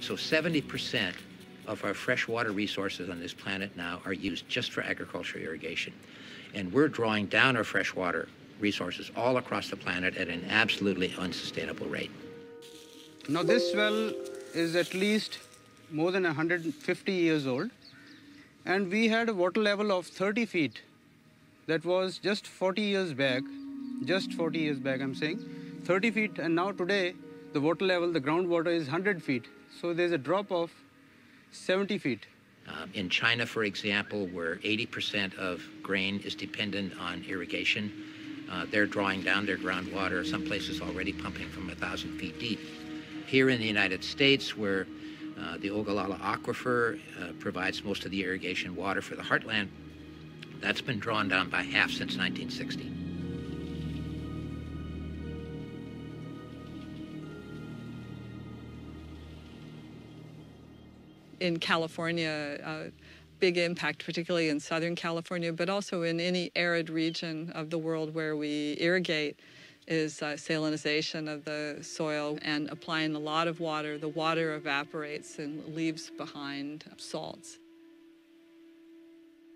So 70% of our freshwater resources on this planet now are used just for agricultural irrigation. And we're drawing down our freshwater resources all across the planet at an absolutely unsustainable rate. Now this well is at least more than 150 years old, and we had a water level of 30 feet. That was just 40 years back, I'm saying, 30 feet, and now today the water level, the groundwater is 100 feet. So there's a drop of 70 feet. In China, for example, where 80% of grain is dependent on irrigation, they're drawing down their groundwater, some places already pumping from 1,000 feet deep. Here in the United States, where the Ogallala Aquifer provides most of the irrigation water for the heartland, that's been drawn down by half since 1960. In California, big impact, particularly in Southern California, but also in any arid region of the world where we irrigate, is salinization of the soil and applying a lot of water. The water evaporates and leaves behind salts.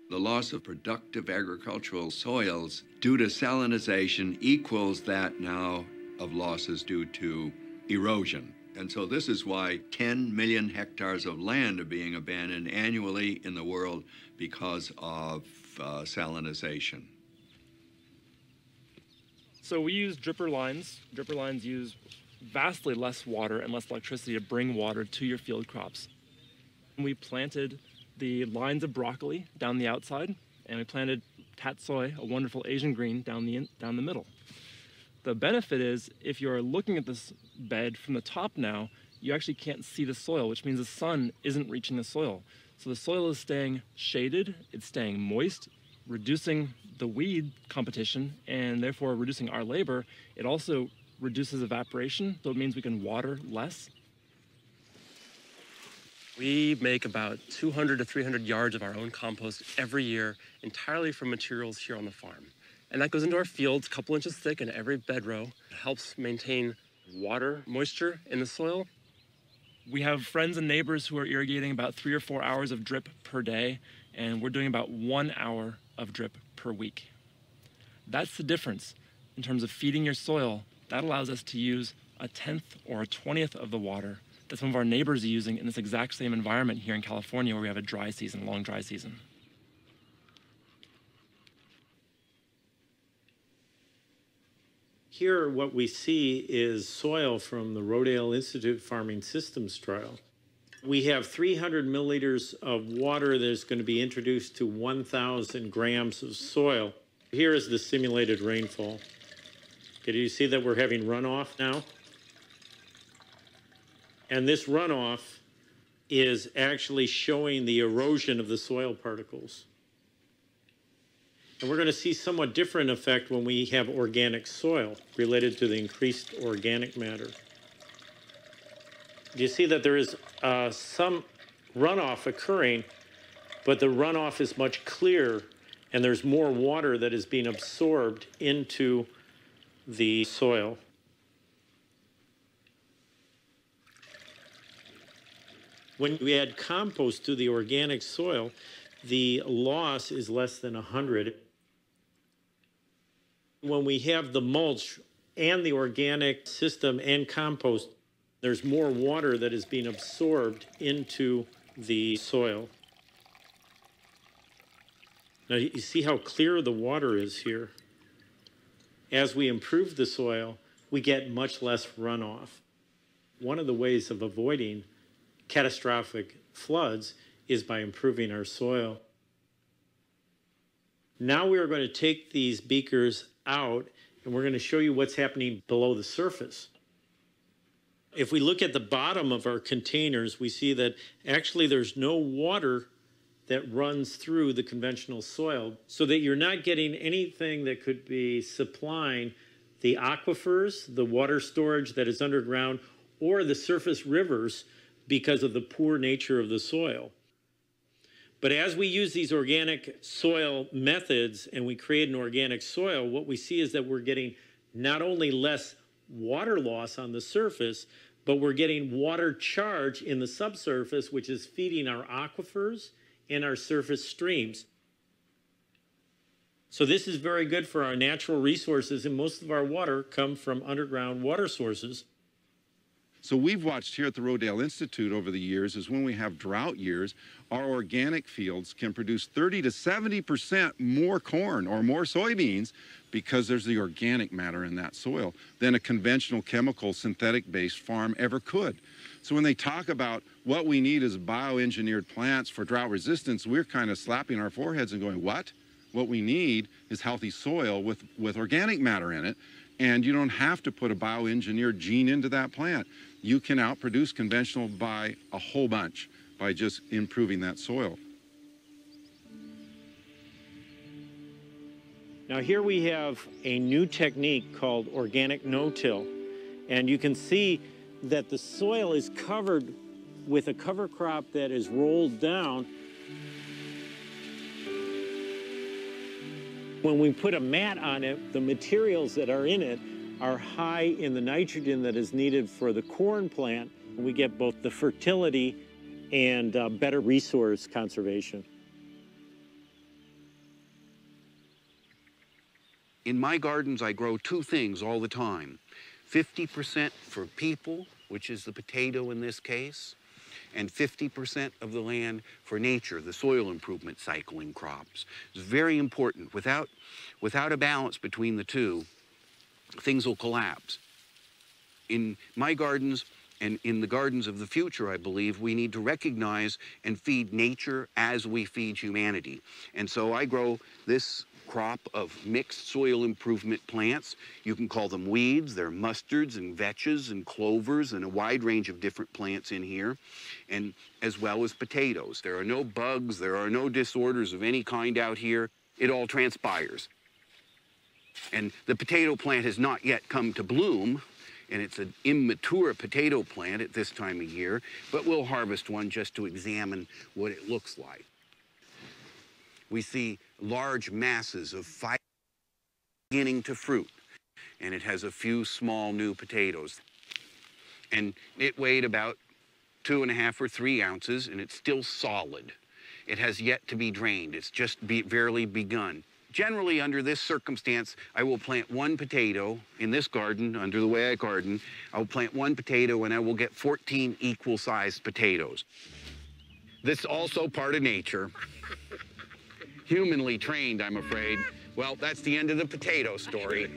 The loss of productive agricultural soils due to salinization equals that now of losses due to erosion. And so this is why 10 million hectares of land are being abandoned annually in the world because of salinization. So we use dripper lines. Dripper lines use vastly less water and less electricity to bring water to your field crops. We planted the lines of broccoli down the outside, and we planted tatsoi, a wonderful Asian green, down the middle. The benefit is, if you're looking at this bed from the top now, you actually can't see the soil, which means the sun isn't reaching the soil. So the soil is staying shaded, it's staying moist, reducing the weed competition, and therefore reducing our labor. It also reduces evaporation, so it means we can water less. We make about 200 to 300 yards of our own compost every year, entirely from materials here on the farm. And that goes into our fields, a couple inches thick in every bedrow. It helps maintain water moisture in the soil. We have friends and neighbors who are irrigating about 3 or 4 hours of drip per day, and we're doing about 1 hour of drip per week. That's the difference in terms of feeding your soil. That allows us to use 1/10 or 1/20 of the water that some of our neighbors are using in this exact same environment here in California, where we have a dry season, long dry season. Here, what we see is soil from the Rodale Institute Farming Systems trial. We have 300 milliliters of water that is going to be introduced to 1,000 grams of soil. Here is the simulated rainfall. Okay, do you see that we're having runoff now? And this runoff is actually showing the erosion of the soil particles. And we're going to see somewhat different effect when we have organic soil related to the increased organic matter. Do you see that there is some runoff occurring, but the runoff is much clearer, and there's more water that is being absorbed into the soil. When we add compost to the organic soil, the loss is less than 100. When we have the mulch and the organic system and compost, there's more water that is being absorbed into the soil. Now you see how clear the water is here. As we improve the soil, we get much less runoff. One of the ways of avoiding catastrophic floods is by improving our soil. Now we are going to take these beakers out, and we're going to show you what's happening below the surface. If we look at the bottom of our containers, we see that actually there's no water that runs through the conventional soil, so that you're not getting anything that could be supplying the aquifers, the water storage that is underground, or the surface rivers because of the poor nature of the soil. But as we use these organic soil methods and we create an organic soil, what we see is that we're getting not only less water loss on the surface, but we're getting water charge in the subsurface, which is feeding our aquifers and our surface streams. So this is very good for our natural resources, and most of our water come from underground water sources. So we've watched here at the Rodale Institute over the years is when we have drought years, our organic fields can produce 30 to 70% more corn or more soybeans because there's the organic matter in that soil than a conventional chemical synthetic-based farm ever could. So when they talk about what we need is bioengineered plants for drought resistance, we're kind of slapping our foreheads and going, what? What we need is healthy soil with organic matter in it, and you don't have to put a bioengineered gene into that plant. You can outproduce conventional by a whole bunch by just improving that soil. Now here we have a new technique called organic no-till, and you can see that the soil is covered with a cover crop that is rolled down. When we put a mat on it, the materials that are in it are high in the nitrogen that is needed for the corn plant. We get both the fertility and better resource conservation. In my gardens, I grow two things all the time. 50% for people, which is the potato in this case, and 50% of the land for nature, the soil improvement cycling crops. It's very important. Without a balance between the two, things will collapse. In my gardens and in the gardens of the future, I believe, we need to recognize and feed nature as we feed humanity. And so I grow this crop of mixed soil improvement plants. You can call them weeds. There are mustards and vetches and clovers and a wide range of different plants in here, and as well as potatoes. There are no bugs, there are no disorders of any kind out here. It all transpires. And the potato plant has not yet come to bloom, and it's an immature potato plant at this time of year, but we'll harvest one just to examine what it looks like. We see large masses of fiber beginning to fruit, and it has a few small new potatoes. And it weighed about 2.5 or 3 ounces, and it's still solid. It has yet to be drained. It's just barely begun. Generally, under this circumstance, I will plant one potato in this garden, under the way I garden. I will plant one potato, and I will get 14 equal-sized potatoes. This is also part of nature. Humanly trained, I'm afraid. Well, that's the end of the potato story.